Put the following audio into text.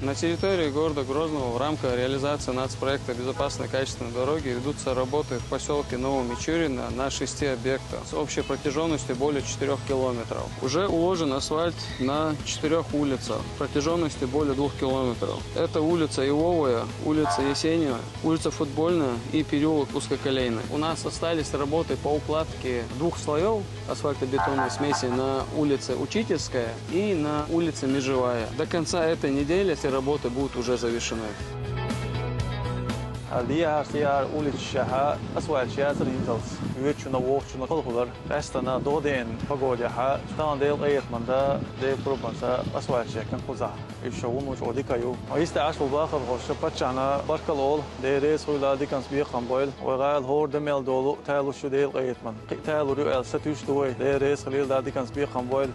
На территории города Грозного в рамках реализации нацпроекта «Безопасные качественные дороги» ведутся работы в поселке Новомичурино на 6 объектах с общей протяженностью более 4 километров. Уже уложен асфальт на 4 улицах протяженностью более 2 километров. Это улица Ивовая, улица Есенина, улица Футбольная и переулок Узкоколейный. У нас остались работы по укладке 2 слоев асфальтобетонной смеси на улице Учительская и на улице Межевая. До конца этой недели эти работы будут уже завершены. Diğer diğer uliçha asfaltçıya zırhintals. Üyetçuna voğçuna kolhular. Restana doğdeen pagodyaha. Stan del ayetmanda de probansa asfaltçıya kan kuza. İşşavun uç odikayu. Ayiste aş bu bakır hoşça paçana barkal ol. De res huyla dikans bir kamboyl. Oğal hor demel dolu. Talu şu del ayetman. Talu rüel satüş duay. De res halil da dikans bir kamboyl.